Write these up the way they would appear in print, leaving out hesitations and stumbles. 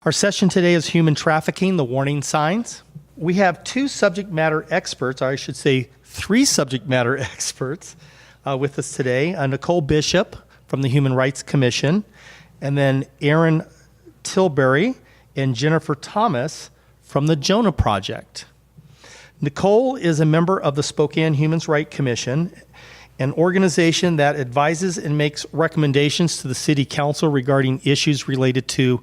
Our session today is human trafficking, the warning signs. We have two subject matter experts, or I should say three subject matter experts with us today. Nicole Bishop from the Human Rights Commission, and then Aaron Tilbury and Jennifer Thomas from the Jonah Project. Nicole is a member of the Spokane Human Rights Commission, an organization that advises and makes recommendations to the City Council regarding issues related to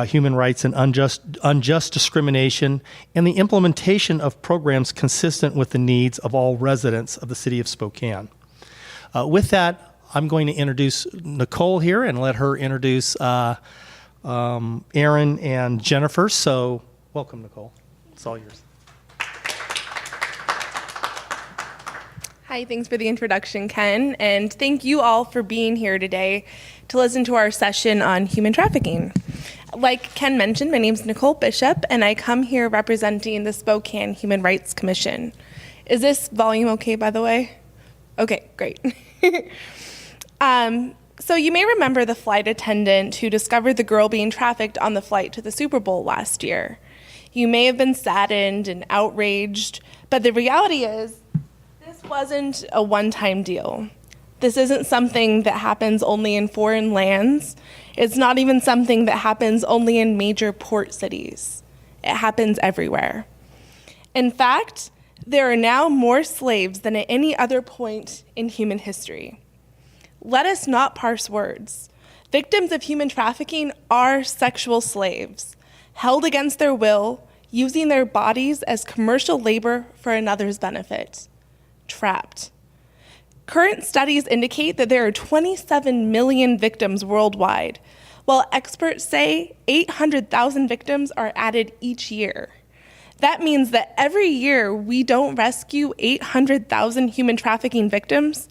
human rights and unjust discrimination, and the implementation of programs consistent with the needs of all residents of the City of Spokane. With that, I'm going to introduce Nicole here and let her introduce Aaron and Jennifer. So welcome, Nicole. It's all yours. Hi, thanks for the introduction, Ken, and thank you all for being here today to listen to our session on human trafficking. Like Ken mentioned, my name is Nicole Bishop, and I come here representing the Spokane Human Rights Commission. Is this volume okay, by the way? Okay, great. So you may remember the flight attendant who discovered the girl being trafficked on the flight to the Super Bowl last year. You may have been saddened and outraged, but the reality is, this wasn't a one-time deal. This isn't something that happens only in foreign lands. It's not even something that happens only in major port cities. It happens everywhere. In fact, there are now more slaves than at any other point in human history. Let us not parse words. Victims of human trafficking are sexual slaves, held against their will, using their bodies as commercial labor for another's benefit. Trapped. Current studies indicate that there are 27 million victims worldwide, while experts say 800,000 victims are added each year. That means that every year we don't rescue 800,000 human trafficking victims,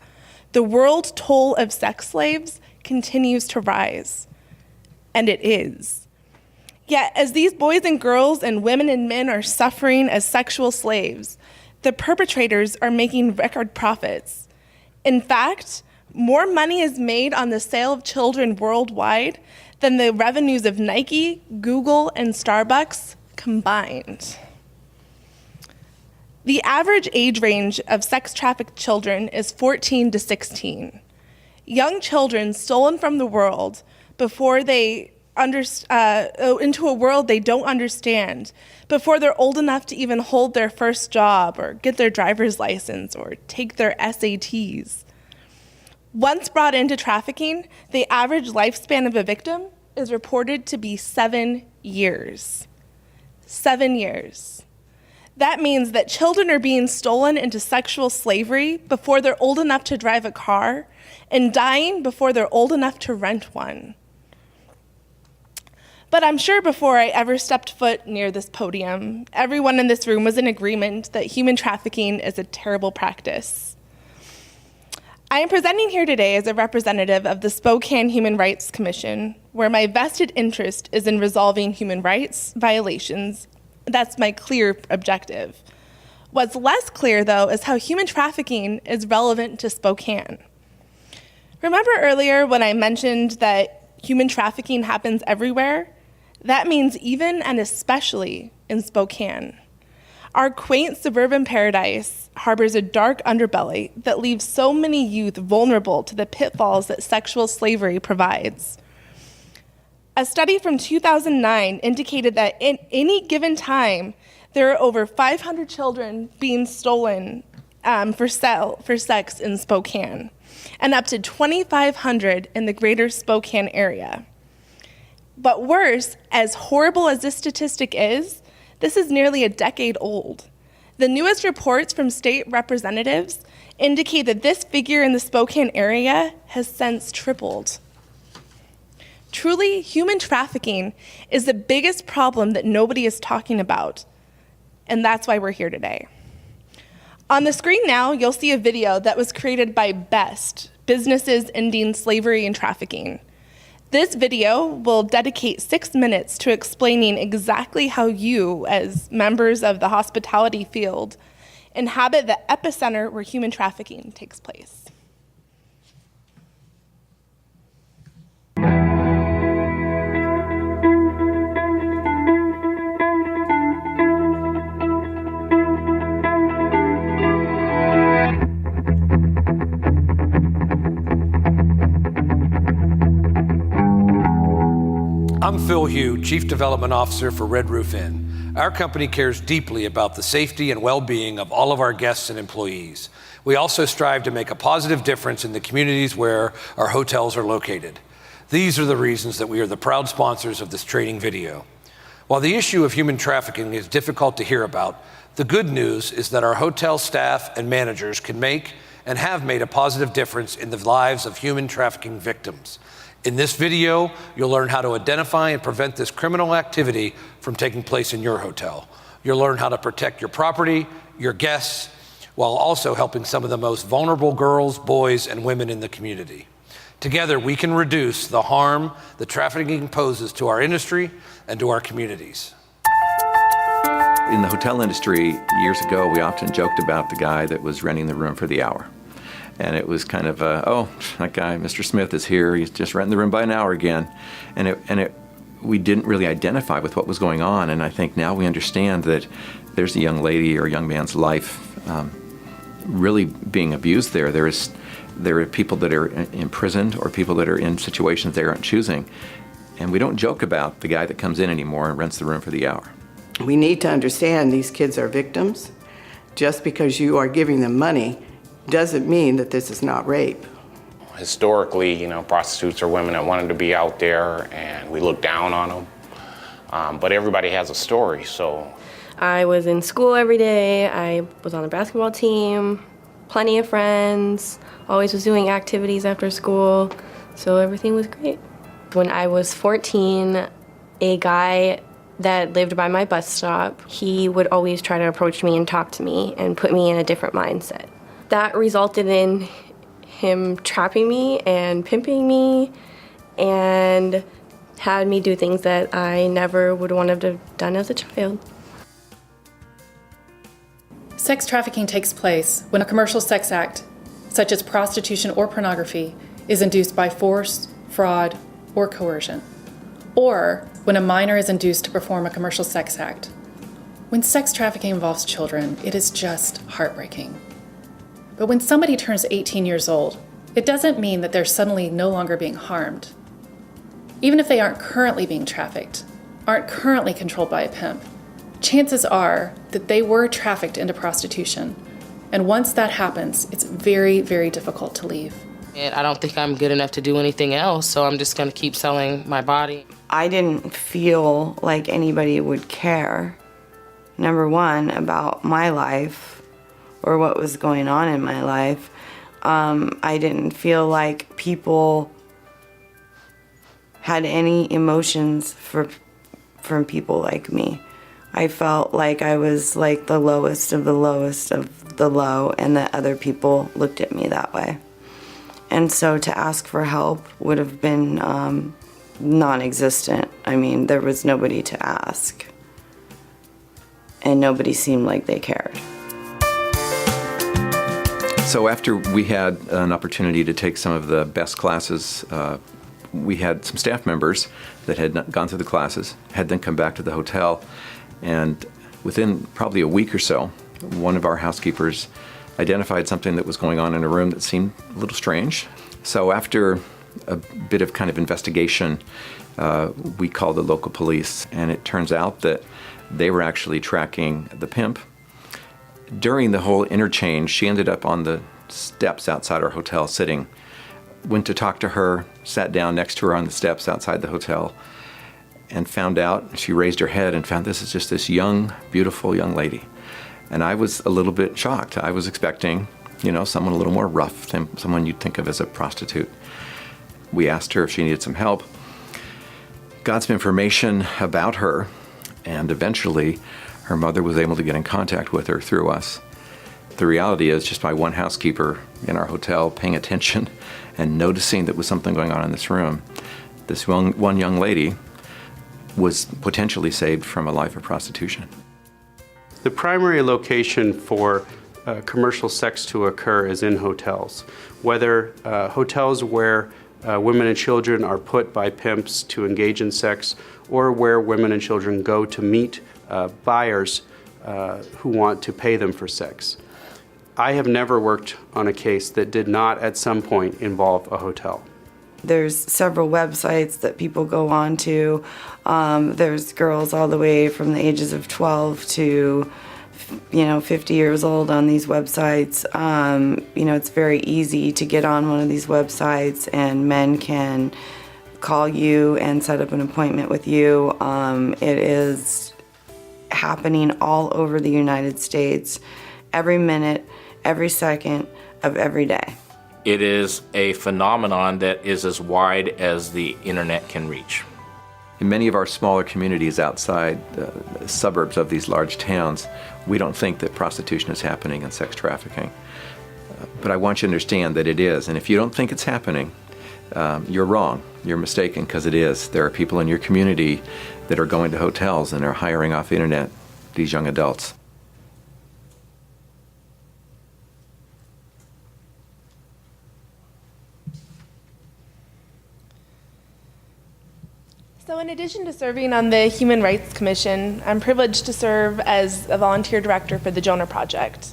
the world toll of sex slaves continues to rise. And it is. Yet, as these boys and girls and women and men are suffering as sexual slaves, the perpetrators are making record profits. In fact, more money is made on the sale of children worldwide than the revenues of Nike, Google, and Starbucks combined. The average age range of sex-trafficked children is 14 to 16. Young children stolen from the world before they into a world they don't understand, before they're old enough to even hold their first job or get their driver's license or take their SATs. Once brought into trafficking, the average lifespan of a victim is reported to be 7 years. 7 years. That means that children are being stolen into sexual slavery before they're old enough to drive a car and dying before they're old enough to rent one. But I'm sure before I ever stepped foot near this podium, everyone in this room was in agreement that human trafficking is a terrible practice. I am presenting here today as a representative of the Spokane Human Rights Commission, where my vested interest is in resolving human rights violations. That's my clear objective. What's less clear, though, is how human trafficking is relevant to Spokane. Remember earlier when I mentioned that human trafficking happens everywhere? That means even and especially in Spokane. Our quaint suburban paradise harbors a dark underbelly that leaves so many youth vulnerable to the pitfalls that sexual slavery provides. A study from 2009 indicated that in any given time, there are over 500 children being stolen for sex in Spokane, and up to 2,500 in the greater Spokane area. But worse, as horrible as this statistic is, this is nearly a decade old. The newest reports from state representatives indicate that this figure in the Spokane area has since tripled. Truly, human trafficking is the biggest problem that nobody is talking about, and that's why we're here today. On the screen now, you'll see a video that was created by BEST, Businesses Ending Slavery and Trafficking. This video will dedicate 6 minutes to explaining exactly how you, as members of the hospitality field, inhabit the epicenter where human trafficking takes place. I'm Phil Hugh, Chief Development Officer for Red Roof Inn. Our company cares deeply about the safety and well-being of all of our guests and employees. We also strive to make a positive difference in the communities where our hotels are located. These are the reasons that we are the proud sponsors of this training video. While the issue of human trafficking is difficult to hear about, the good news is that our hotel staff and managers can make and have made a positive difference in the lives of human trafficking victims. In this video, you'll learn how to identify and prevent this criminal activity from taking place in your hotel. You'll learn how to protect your property, your guests, while also helping some of the most vulnerable girls, boys, and women in the community. Together, we can reduce the harm that trafficking poses to our industry and to our communities. In the hotel industry, years ago, we often joked about the guy that was renting the room for the hour. And it was kind of, oh, that guy, Mr. Smith, is here. He's just renting the room by an hour again. We didn't really identify with what was going on. And I think now we understand that there's a young lady or a young man's life really being abused there. There are people that are imprisoned or people that are in situations they aren't choosing. And we don't joke about the guy that comes in anymore and rents the room for the hour. We need to understand these kids are victims. Just because you are giving them money doesn't mean that this is not rape. Historically, prostitutes are women that wanted to be out there, and we look down on them. But everybody has a story, so. I was in school every day. I was on the basketball team, plenty of friends, always was doing activities after school, so everything was great. When I was 14, a guy that lived by my bus stop, he would always try to approach me and talk to me and put me in a different mindset. That resulted in him trapping me and pimping me and had me do things that I never would want to have done as a child. Sex trafficking takes place when a commercial sex act, such as prostitution or pornography, is induced by force, fraud, or coercion, or when a minor is induced to perform a commercial sex act. When sex trafficking involves children, it is just heartbreaking. But when somebody turns 18 years old, it doesn't mean that they're suddenly no longer being harmed. Even if they aren't currently being trafficked, aren't currently controlled by a pimp, chances are that they were trafficked into prostitution. And once that happens, it's very, very difficult to leave. And I don't think I'm good enough to do anything else, so I'm just going to keep selling my body. I didn't feel like anybody would care, number one, about my life or what was going on in my life. I didn't feel like people had any emotions from people like me. I felt like I was like the lowest of the low, and that other people looked at me that way. And so to ask for help would have been non-existent. I mean, there was nobody to ask, and nobody seemed like they cared. So after we had an opportunity to take some of the best classes, we had some staff members that had not gone through the classes, had then come back to the hotel, and within probably a week or so, one of our housekeepers identified something that was going on in a room that seemed a little strange. So after a bit of kind of investigation, we called the local police, and it turns out that they were actually tracking the pimp. During the whole interchange, she ended up on the steps outside our hotel sitting. Went to talk to her, sat down next to her on the steps outside the hotel, and found out, she raised her head and found this is just this young, beautiful young lady. And I was a little bit shocked. I was expecting, someone a little more rough than someone you'd think of as a prostitute. We asked her if she needed some help, got some information about her, and eventually her mother was able to get in contact with her through us. The reality is, just by one housekeeper in our hotel paying attention and noticing that was something going on in this room, this one young lady was potentially saved from a life of prostitution. The primary location for commercial sex to occur is in hotels, whether hotels where women and children are put by pimps to engage in sex, or where women and children go to meet buyers who want to pay them for sex. I have never worked on a case that did not at some point involve a hotel. There's several websites that people go on to. There's girls all the way from the ages of 12 to 50 years old on these websites. It's very easy to get on one of these websites, and men can call you and set up an appointment with you. It is happening all over the United States, every minute, every second of every day. It is a phenomenon that is as wide as the internet can reach. In many of our smaller communities outside the suburbs of these large towns, we don't think that prostitution is happening and sex trafficking. But I want you to understand that it is. And if you don't think it's happening, you're wrong. You're mistaken, because it is. There are people in your community that are going to hotels and are hiring off the internet these young adults. So in addition to serving on the Human Rights Commission, I'm privileged to serve as a volunteer director for the Jonah Project.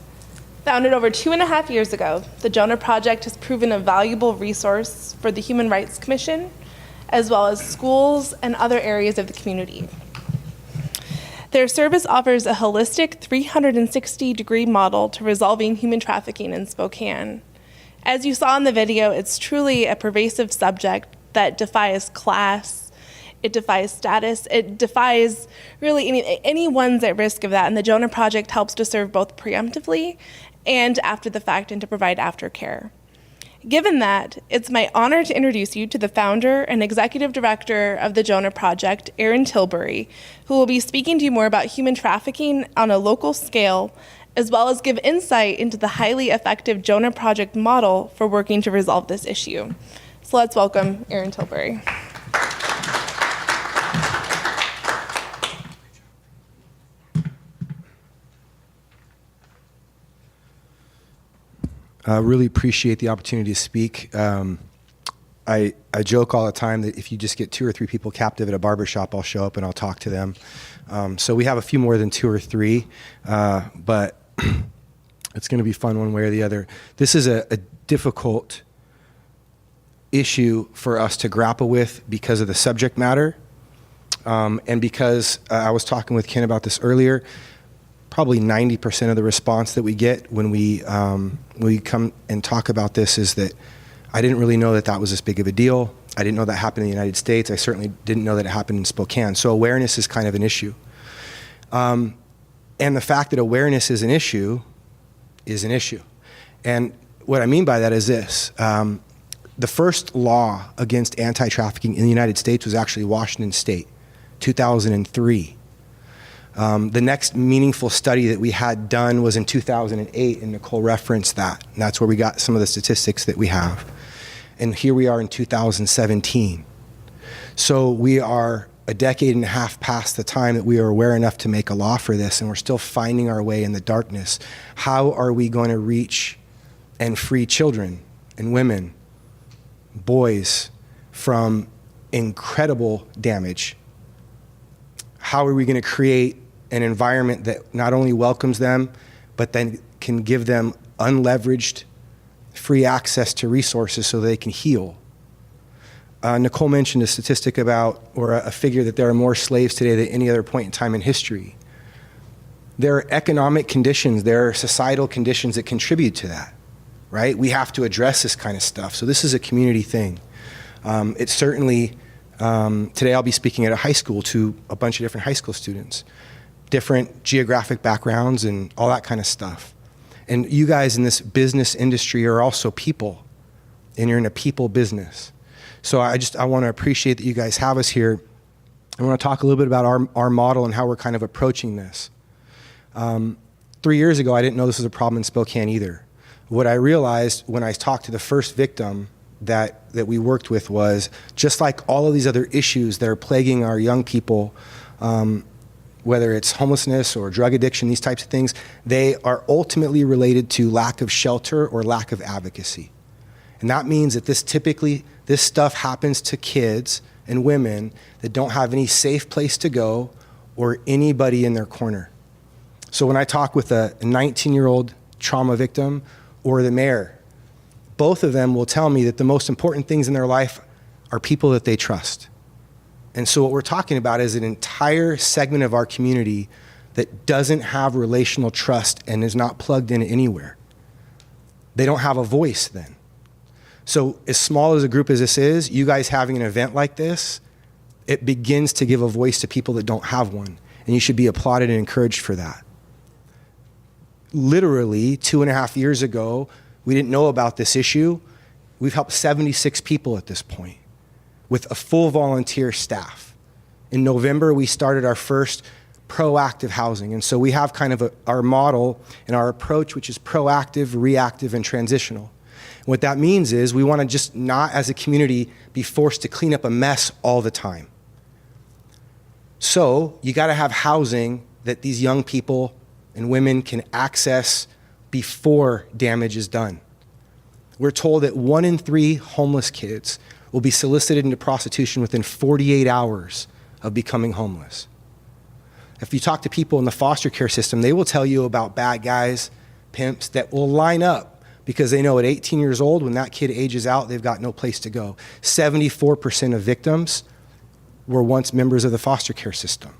Founded over 2.5 years ago, the Jonah Project has proven a valuable resource for the Human Rights Commission, as well as schools and other areas of the community. Their service offers a holistic 360-degree model to resolving human trafficking in Spokane. As you saw in the video, it's truly a pervasive subject that defies class, it defies status, it defies really anyone's at risk of that, and the Jonah Project helps to serve both preemptively and after the fact, and to provide aftercare. Given that, it's my honor to introduce you to the founder and executive director of the Jonah Project, Erin Tilbury, who will be speaking to you more about human trafficking on a local scale, as well as give insight into the highly effective Jonah Project model for working to resolve this issue. So let's welcome Erin Tilbury. I really appreciate the opportunity to speak. I joke all the time that if you just get 2 or 3 people captive at a barbershop, I'll show up and I'll talk to them. So we have a few more than 2 or 3, but it's going to be fun one way or the other. This is a difficult issue for us to grapple with because of the subject matter, and because I was talking with Ken about this earlier. Probably 90% of the response that we get when we come and talk about this is that I didn't really know that that was this big of a deal. I didn't know that happened in the United States. I certainly didn't know that it happened in Spokane. So awareness is kind of an issue. And the fact that awareness is an issue is an issue. And what I mean by that is this. The first law against anti-trafficking in the United States was actually Washington State, 2003. The next meaningful study that we had done was in 2008, and Nicole referenced that. And that's where we got some of the statistics that we have. And here we are in 2017. So we are a decade and a half past the time that we are aware enough to make a law for this, and we're still finding our way in the darkness. How are we going to reach and free children and women, boys, from incredible damage? How are we going to create an environment that not only welcomes them, but then can give them unleveraged, free access to resources so they can heal? Nicole mentioned a statistic about, or a figure, that there are more slaves today than any other point in time in history. There are economic conditions, there are societal conditions that contribute to that, right? We have to address this kind of stuff. So this is a community thing. It's certainly, today I'll be speaking at a high school to a bunch of different high school students, different geographic backgrounds and all that kind of stuff. And you guys in this business industry are also people, and you're in a people business. So I want to appreciate that you guys have us here. I want to talk a little bit about our model and how we're kind of approaching this. 3 years ago, I didn't know this was a problem in Spokane either. What I realized when I talked to the first victim that we worked with was, just like all of these other issues that are plaguing our young people, whether it's homelessness or drug addiction, these types of things, they are ultimately related to lack of shelter or lack of advocacy. And that means that this stuff happens to kids and women that don't have any safe place to go or anybody in their corner. So when I talk with a 19-year-old trauma victim or the mayor, both of them will tell me that the most important things in their life are people that they trust. And so what we're talking about is an entire segment of our community that doesn't have relational trust and is not plugged in anywhere. They don't have a voice then. So as small as a group as this is, you guys having an event like this, it begins to give a voice to people that don't have one. And you should be applauded and encouraged for that. Literally 2.5 years ago, we didn't know about this issue. We've helped 76 people at this point with a full volunteer staff. In November, we started our first proactive housing. And so we have kind of our model and our approach, which is proactive, reactive, and transitional. And what that means is we want to just not, as a community, be forced to clean up a mess all the time. So you got to have housing that these young people and women can access before damage is done. We're told that 1 in 3 homeless kids will be solicited into prostitution within 48 hours of becoming homeless. If you talk to people in the foster care system, they will tell you about bad guys, pimps that will line up because they know at 18 years old, when that kid ages out, they've got no place to go. 74% of victims were once members of the foster care system.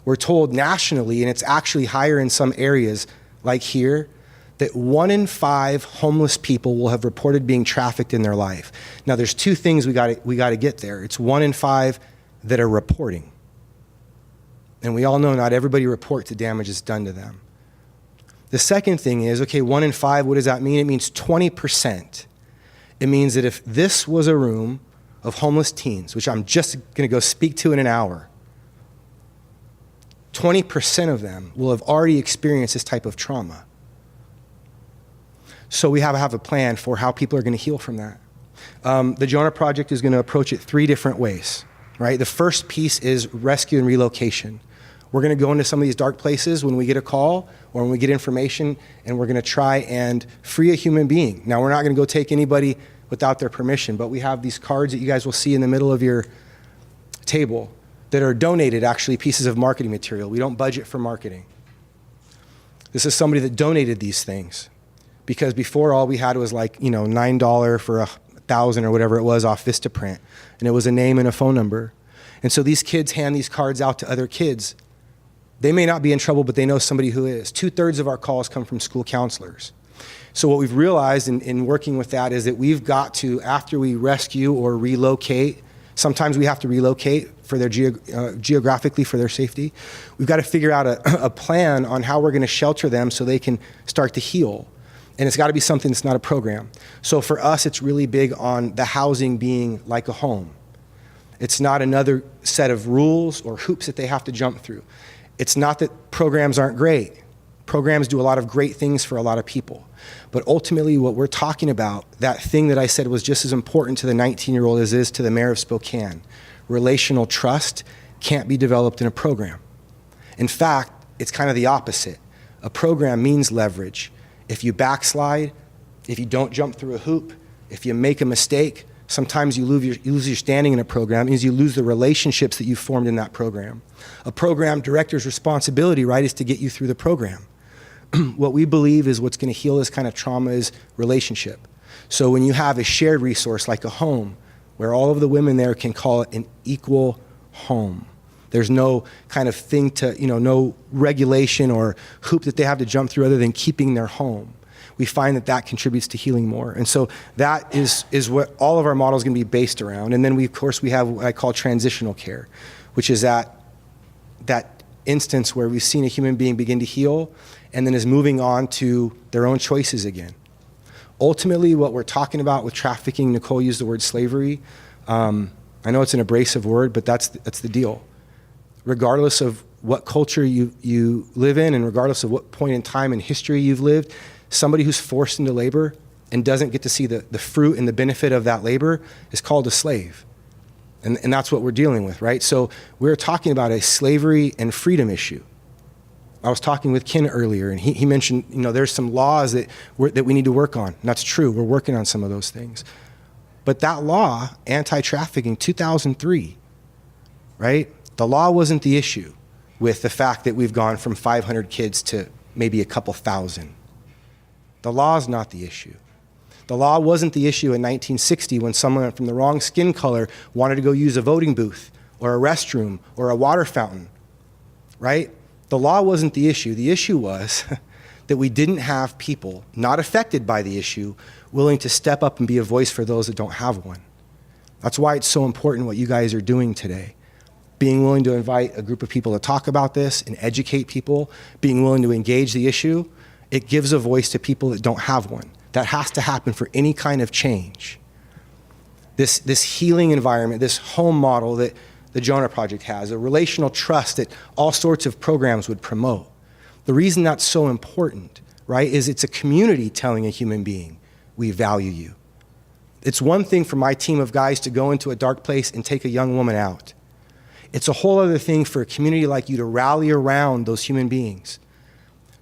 We're told nationally, and it's actually higher in some areas like here, that 1 in 5 homeless people will have reported being trafficked in their life. Now, there's 2 things we got to get there. It's 1 in 5 that are reporting. And we all know not everybody reports the damage that's done to them. The second thing is, okay, 1 in 5, what does that mean? It means 20%. It means that if this was a room of homeless teens, which I'm just going to go speak to in an hour, 20% of them will have already experienced this type of trauma. So we have a plan for how people are going to heal from that. The Jonah Project is going to approach it 3 different ways, right? The first piece is rescue and relocation. We're going to go into some of these dark places when we get a call or when we get information, and we're going to try and free a human being. Now, we're not going to go take anybody without their permission, but we have these cards that you guys will see in the middle of your table that are donated, actually, pieces of marketing material. We don't budget for marketing. This is somebody that donated these things, because before all we had was like, $9 for 1,000 or whatever it was off Vistaprint, and it was a name and a phone number. And so these kids hand these cards out to other kids. They may not be in trouble, but they know somebody who is. 2/3 of our calls come from school counselors. So what we've realized in working with that is that we've got to, after we rescue or relocate, sometimes we have to relocate for their geographically for their safety. We've got to figure out a plan on how we're going to shelter them so they can start to heal. And it's got to be something that's not a program. So for us, it's really big on the housing being like a home. It's not another set of rules or hoops that they have to jump through. It's not that programs aren't great. Programs do a lot of great things for a lot of people. But ultimately, what we're talking about, that thing that I said was just as important to the 19-year-old as it is to the mayor of Spokane, relational trust can't be developed in a program. In fact, it's kind of the opposite. A program means leverage. If you backslide, if you don't jump through a hoop, if you make a mistake, sometimes you lose your standing in a program. It means you lose the relationships that you formed in that program. A program director's responsibility, right, is to get you through the program. What we believe is what's going to heal this kind of trauma is relationship. So when you have a shared resource like a home, where all of the women there can call it an equal home. There's no kind of thing to, no regulation or hoop that they have to jump through other than keeping their home. We find that contributes to healing more. And so that is what all of our models going to be based around. And then we have what I call transitional care, which is that instance where we've seen a human being begin to heal and then is moving on to their own choices again. Ultimately, what we're talking about with trafficking, Nicole used the word slavery. I know it's an abrasive word, but that's the deal. Regardless of what culture you live in and regardless of what point in time in history you've lived, somebody who's forced into labor and doesn't get to see the fruit and the benefit of that labor is called a slave. And that's what we're dealing with, right? So we're talking about a slavery and freedom issue. I was talking with Ken earlier, and he mentioned, there's some laws that we need to work on. And that's true. We're working on some of those things. But that law, anti-trafficking, 2003, right? The law wasn't the issue with the fact that we've gone from 500 kids to maybe a couple thousand. The law is not the issue. The law wasn't the issue in 1960 when someone from the wrong skin color wanted to go use a voting booth or a restroom or a water fountain, right? The law wasn't the issue. The issue was that we didn't have people not affected by the issue willing to step up and be a voice for those that don't have one. That's why it's so important what you guys are doing today. Being willing to invite a group of people to talk about this and educate people, being willing to engage the issue, it gives a voice to people that don't have one. That has to happen for any kind of change. This healing environment, this home model that the Jonah Project has, a relational trust that all sorts of programs would promote. The reason that's so important, right, is it's a community telling a human being, we value you. It's one thing for my team of guys to go into a dark place and take a young woman out. It's a whole other thing for a community like you to rally around those human beings,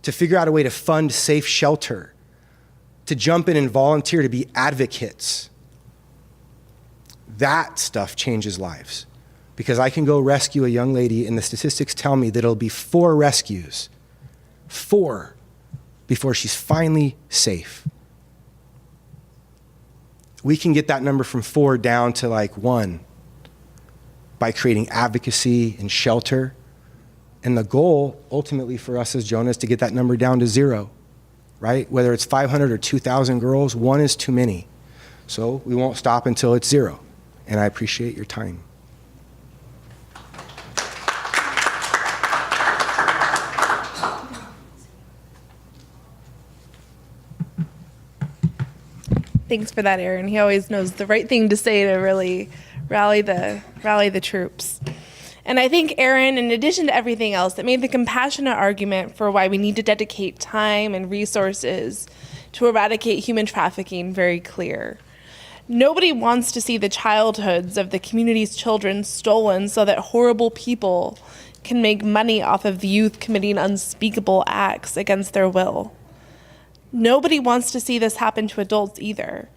to figure out a way to fund safe shelter, to jump in and volunteer to be advocates. That stuff changes lives. Because I can go rescue a young lady, and the statistics tell me that it'll be 4 rescues, 4, before she's finally safe. We can get that number from 4 down to like 1 by creating advocacy and shelter. And the goal, ultimately, for us as Jonah is to get that number down to 0, right? Whether it's 500 or 2,000 girls, 1 is too many. So we won't stop until it's 0. And I appreciate your time. Thanks for that, Aaron. He always knows the right thing to say to really rally the troops. And I think Aaron, in addition to everything else, that made the compassionate argument for why we need to dedicate time and resources to eradicate human trafficking very clear. Nobody wants to see the childhoods of the community's children stolen so that horrible people can make money off of the youth committing unspeakable acts against their will. Nobody wants to see this happen to adults either.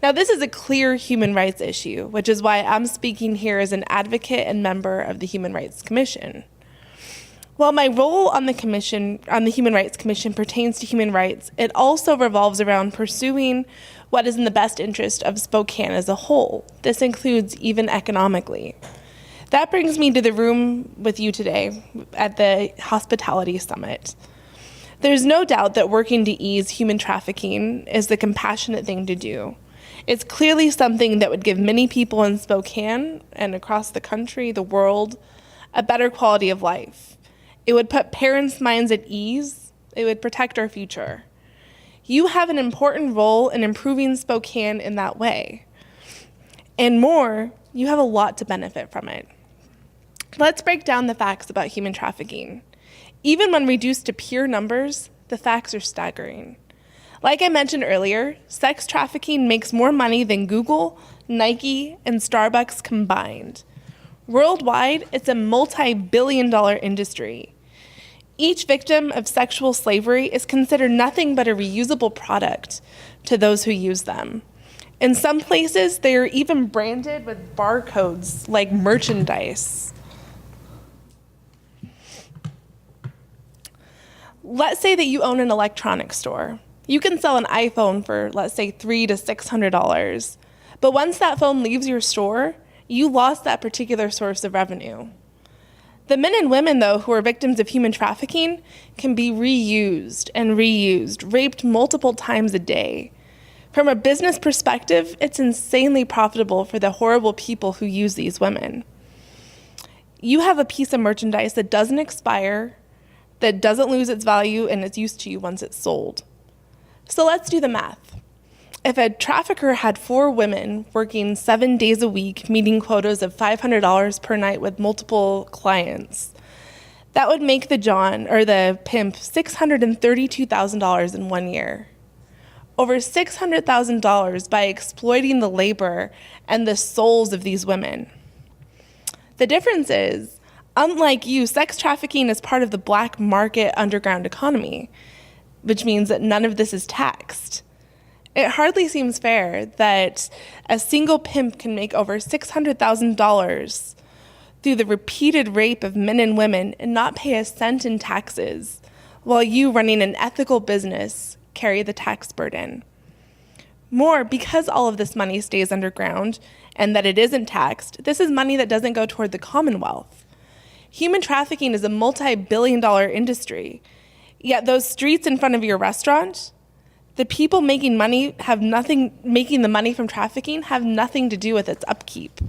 Now, this is a clear human rights issue, which is why I'm speaking here as an advocate and member of the Human Rights Commission. While my role on the Human Rights Commission pertains to human rights, it also revolves around pursuing what is in the best interest of Spokane as a whole. This includes even economically. That brings me to the room with you today at the Hospitality Summit. There's no doubt that working to ease human trafficking is the compassionate thing to do. It's clearly something that would give many people in Spokane and across the country, the world, a better quality of life. It would put parents' minds at ease. It would protect our future. You have an important role in improving Spokane in that way. And more, you have a lot to benefit from it. Let's break down the facts about human trafficking. Even when reduced to pure numbers, the facts are staggering. Like I mentioned earlier, sex trafficking makes more money than Google, Nike, and Starbucks combined. Worldwide, it's a multi-billion-dollar industry. Each victim of sexual slavery is considered nothing but a reusable product to those who use them. In some places, they are even branded with barcodes like merchandise. Let's say that you own an electronics store. You can sell an iPhone for, let's say, $300 to $600. But once that phone leaves your store, you lost that particular source of revenue. The men and women, though, who are victims of human trafficking can be reused and reused, raped multiple times a day. From a business perspective, it's insanely profitable for the horrible people who use these women. You have a piece of merchandise that doesn't expire, that doesn't lose its value, and it's used to you once it's sold. So let's do the math. If a trafficker had 4 women working 7 days a week, meeting quotas of $500 per night with multiple clients, that would make the pimp $632,000 in 1 year. Over $600,000 by exploiting the labor and the souls of these women. The difference is, unlike you, sex trafficking is part of the black market underground economy, which means that none of this is taxed. It hardly seems fair that a single pimp can make over $600,000 through the repeated rape of men and women and not pay a cent in taxes, while you, running an ethical business, carry the tax burden. More, because all of this money stays underground and that it isn't taxed, this is money that doesn't go toward the Commonwealth. Human trafficking is a multi-billion-dollar industry, yet those streets in front of your restaurant, the people making the money from trafficking have nothing to do with its upkeep.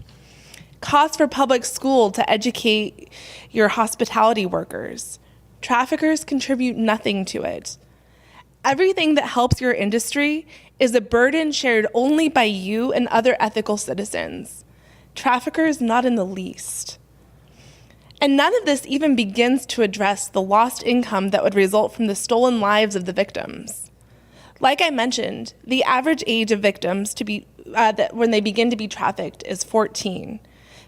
Costs for public school to educate your hospitality workers. Traffickers contribute nothing to it. Everything that helps your industry is a burden shared only by you and other ethical citizens. Traffickers, not in the least. And none of this even begins to address the lost income that would result from the stolen lives of the victims. Like I mentioned, the average age of victims when they begin to be trafficked is 14,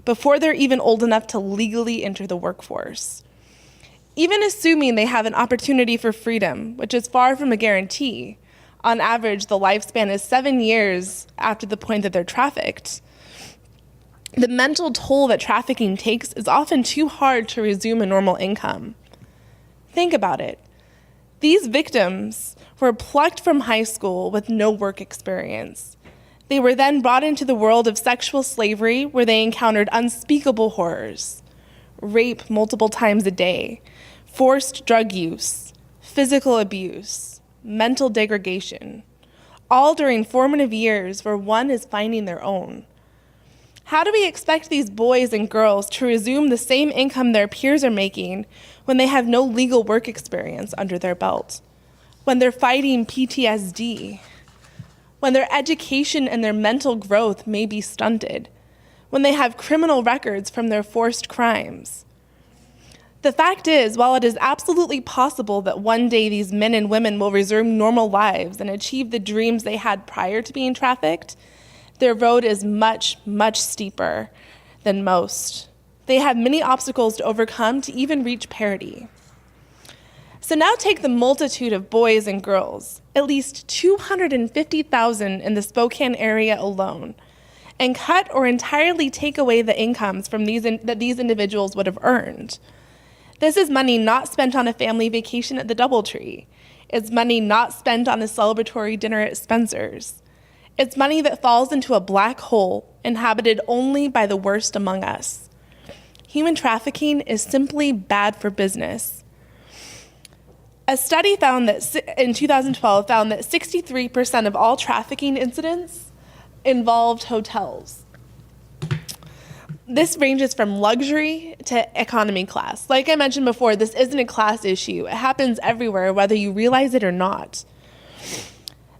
before they're even old enough to legally enter the workforce. Even assuming they have an opportunity for freedom, which is far from a guarantee, on average, the lifespan is 7 years after the point that they're trafficked. The mental toll that trafficking takes is often too hard to resume a normal income. Think about it. These victims were plucked from high school with no work experience. They were then brought into the world of sexual slavery, where they encountered unspeakable horrors: rape multiple times a day, forced drug use, physical abuse, mental degradation, all during formative years where one is finding their own. How do we expect these boys and girls to resume the same income their peers are making when they have no legal work experience under their belt? When they're fighting PTSD? When their education and their mental growth may be stunted? When they have criminal records from their forced crimes? The fact is, while it is absolutely possible that one day these men and women will resume normal lives and achieve the dreams they had prior to being trafficked, their road is much, much steeper than most. They have many obstacles to overcome to even reach parity. So now take the multitude of boys and girls, at least 250,000 in the Spokane area alone, and cut or entirely take away the incomes from that these individuals would have earned. This is money not spent on a family vacation at the DoubleTree. It's money not spent on a celebratory dinner at Spencer's. It's money that falls into a black hole inhabited only by the worst among us. Human trafficking is simply bad for business. A study in 2012 found that 63% of all trafficking incidents involved hotels. This ranges from luxury to economy class. Like I mentioned before, this isn't a class issue. It happens everywhere, whether you realize it or not.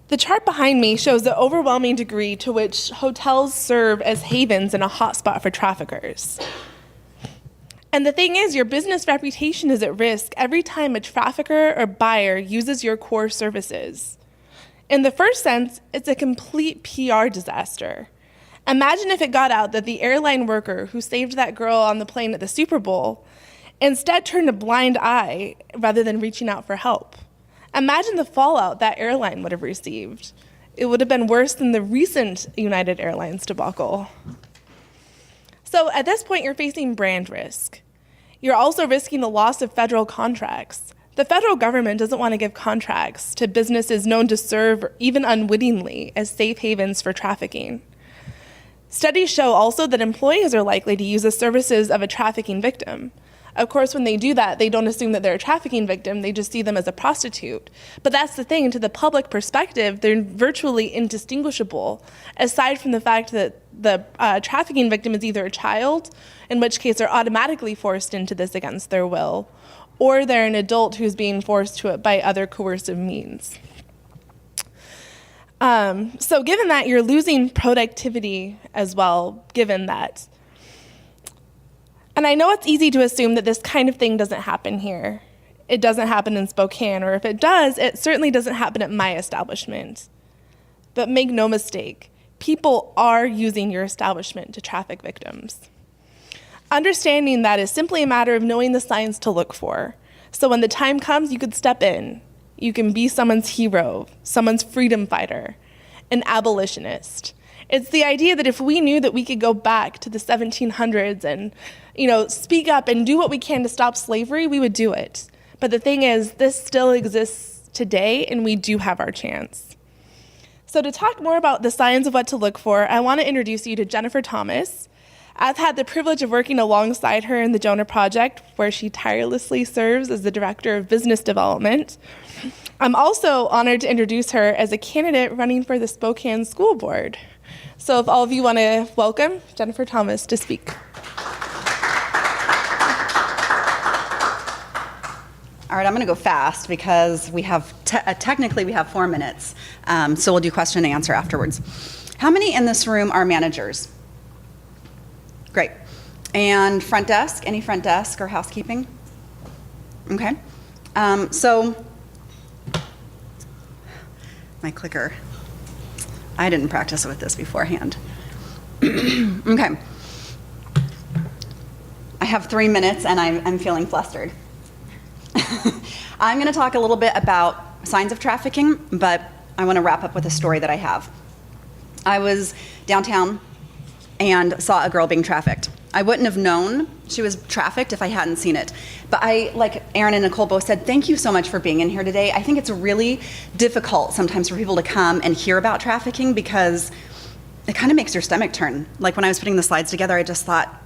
The chart behind me shows the overwhelming degree to which hotels serve as havens and a hotspot for traffickers. And the thing is, your business reputation is at risk every time a trafficker or buyer uses your core services. In the first sense, it's a complete PR disaster. Imagine if it got out that the airline worker who saved that girl on the plane at the Super Bowl instead turned a blind eye rather than reaching out for help. Imagine the fallout that airline would have received. It would have been worse than the recent United Airlines debacle. So at this point, you're facing brand risk. You're also risking the loss of federal contracts. The federal government doesn't want to give contracts to businesses known to serve, even unwittingly, as safe havens for trafficking. Studies show also that employees are likely to use the services of a trafficking victim. Of course, when they do that, they don't assume that they're a trafficking victim, they just see them as a prostitute. But that's the thing, to the public perspective, they're virtually indistinguishable, aside from the fact that the trafficking victim is either a child, in which case they're automatically forced into this against their will, or they're an adult who's being forced to it by other coercive means. So given that, you're losing productivity as well, given that. And I know it's easy to assume that this kind of thing doesn't happen here. It doesn't happen in Spokane, or if it does, it certainly doesn't happen at my establishment. But make no mistake, people are using your establishment to traffic victims. Understanding that is simply a matter of knowing the signs to look for. So when the time comes, you could step in. You can be someone's hero, someone's freedom fighter, an abolitionist. It's the idea that if we knew that we could go back to the 1700s and, speak up and do what we can to stop slavery, we would do it. But the thing is, this still exists today, and we do have our chance. So to talk more about the signs of what to look for, I want to introduce you to Jennifer Thomas. I've had the privilege of working alongside her in the Jonah Project, where she tirelessly serves as the Director of Business Development. I'm also honored to introduce her as a candidate running for the Spokane School Board. So if all of you want to welcome Jennifer Thomas to speak. All right, I'm going to go fast because we have technically we have 4 minutes, so we'll do question and answer afterwards. How many in this room are managers? Great. And front desk? Any front desk or housekeeping? Okay. So my clicker. I didn't practice with this beforehand. Okay. I have 3 minutes and I'm feeling flustered. I'm going to talk a little bit about signs of trafficking, but I want to wrap up with a story that I have. I was downtown and saw a girl being trafficked. I wouldn't have known she was trafficked if I hadn't seen it. But like Aaron and Nicole both said, thank you so much for being in here today. I think it's really difficult sometimes for people to come and hear about trafficking because it kind of makes your stomach turn. Like when I was putting the slides together, I just thought,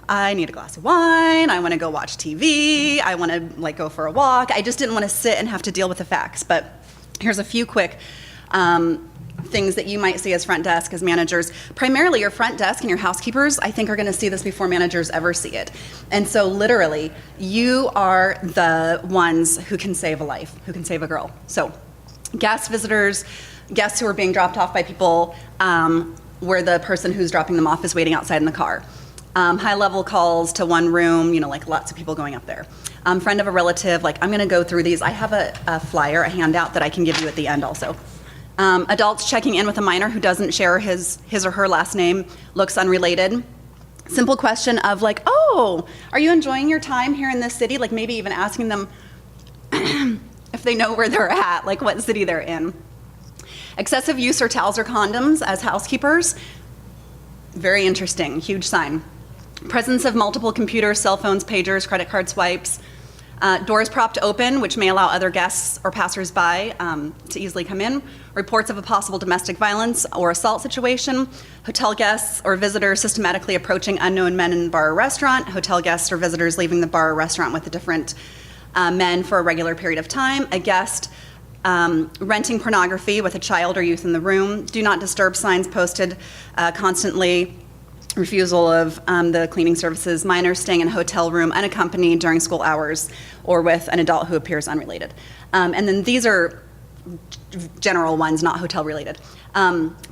I need a glass of wine, I want to go watch TV, I want to like go for a walk. I just didn't want to sit and have to deal with the facts. But here's a few quick things that you might see as front desk, as managers. Primarily your front desk and your housekeepers, I think, are going to see this before managers ever see it. And so literally, you are the ones who can save a life, who can save a girl. So guests, visitors, guests who are being dropped off by people where the person who's dropping them off is waiting outside in the car. High-level calls to one room, like lots of people going up there. Friend of a relative, like I'm going to go through these. I have a flyer, a handout that I can give you at the end also. Adults checking in with a minor who doesn't share his or her last name, looks unrelated. Simple question of like, oh, are you enjoying your time here in this city? Like maybe even asking them if they know where they're at, like what city they're in. Excessive use or towels or condoms as housekeepers. Very interesting, huge sign. Presence of multiple computers, cell phones, pagers, credit card swipes. Doors propped open, which may allow other guests or passersby to easily come in. Reports of a possible domestic violence or assault situation. Hotel guests or visitors systematically approaching unknown men in a bar or restaurant. Hotel guests or visitors leaving the bar or restaurant with the different men for a regular period of time. A guest renting pornography with a child or youth in the room. Do not disturb signs posted constantly. Refusal of the cleaning services, minors staying in a hotel room unaccompanied during school hours or with an adult who appears unrelated. And then these are general ones, not hotel related.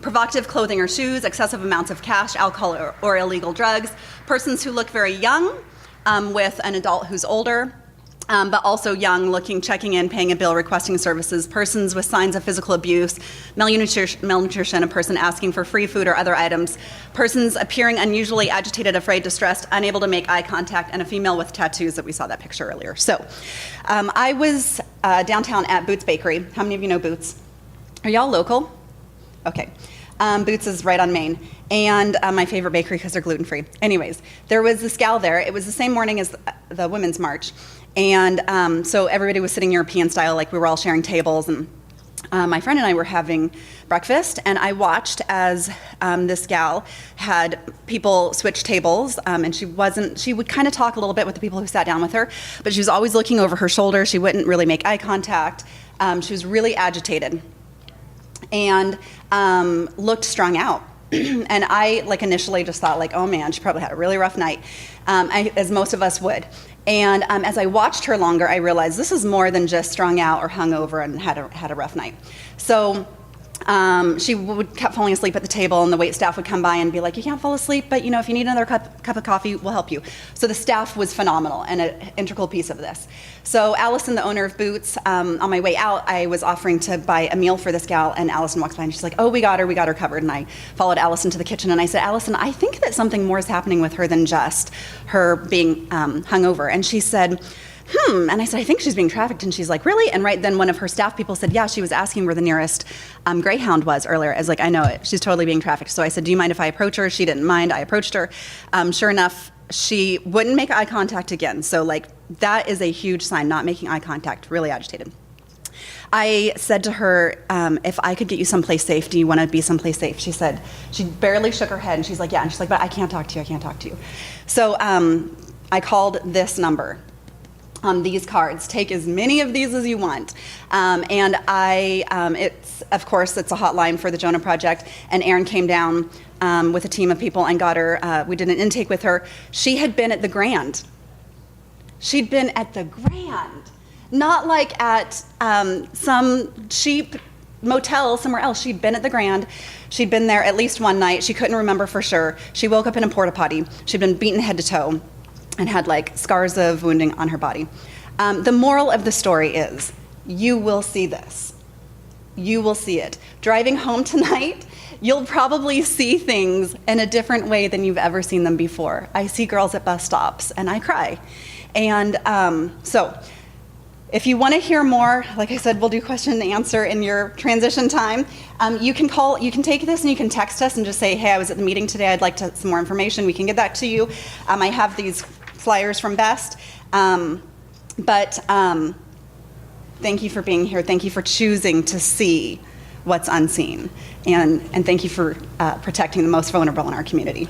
Provocative clothing or shoes, excessive amounts of cash, alcohol or illegal drugs, persons who look very young with an adult who's older, but also young, checking in, paying a bill, requesting services, persons with signs of physical abuse, malnutrition, a person asking for free food or other items, persons appearing unusually agitated, afraid, distressed, unable to make eye contact, and a female with tattoos that we saw that picture earlier. So I was downtown at Boots Bakery. How many of you know Boots? Are y'all local? Okay. Boots is right on Main, and my favorite bakery because they're gluten-free. Anyways, there was this gal there. It was the same morning as the Women's March, and so everybody was sitting European style, like we were all sharing tables, and my friend and I were having breakfast, and I watched as this gal had people switch tables, and she would kind of talk a little bit with the people who sat down with her, but she was always looking over her shoulder. She wouldn't really make eye contact. She was really agitated and looked strung out. And I initially just thought oh man, she probably had a really rough night, as most of us would. And as I watched her longer, I realized this is more than just strung out or hungover and had a rough night. So she kept falling asleep at the table, and the wait staff would come by and be like, you can't fall asleep, but if you need another cup of coffee, we'll help you. So the staff was phenomenal and an integral piece of this. So Allison, the owner of Boots, on my way out, I was offering to buy a meal for this gal, and Allison walks by and she's like, oh, we got her covered. And I followed Allison to the kitchen and I said, Allison, I think that something more is happening with her than just her being hungover. And she said, and I said, I think she's being trafficked. And she's like, really? And right then one of her staff people said, yeah, she was asking where the nearest Greyhound was earlier. I was like, I know it. She's totally being trafficked. So I said, do you mind if I approach her? She didn't mind. I approached her. Sure enough, she wouldn't make eye contact again. So that is a huge sign, not making eye contact, really agitated. I said to her, if I could get you someplace safe, do you want to be someplace safe? She said, she barely shook her head, and she's like, yeah. And she's like, but I can't talk to you, I can't talk to you. So I called this number on these cards. Take as many of these as you want. And of course, it's a hotline for the Jonah Project, and Erin came down with a team of people and got her, we did an intake with her. She had been at the Grand. She'd been at the Grand. Not like at some cheap motel somewhere else. She'd been at the Grand. She'd been there at least one night. She couldn't remember for sure. She woke up in a porta potty. She'd been beaten head to toe and had like scars of wounding on her body. The moral of the story is, you will see this. You will see it. Driving home tonight, you'll probably see things in a different way than you've ever seen them before. I see girls at bus stops and I cry. And so, if you want to hear more, like I said, we'll do question and answer in your transition time. You can take this and you can text us and just say, hey, I was at the meeting today, I'd like some more information. We can get that to you. I have these flyers from Best. But thank you for being here. Thank you for choosing to see what's unseen. And thank you for protecting the most vulnerable in our community.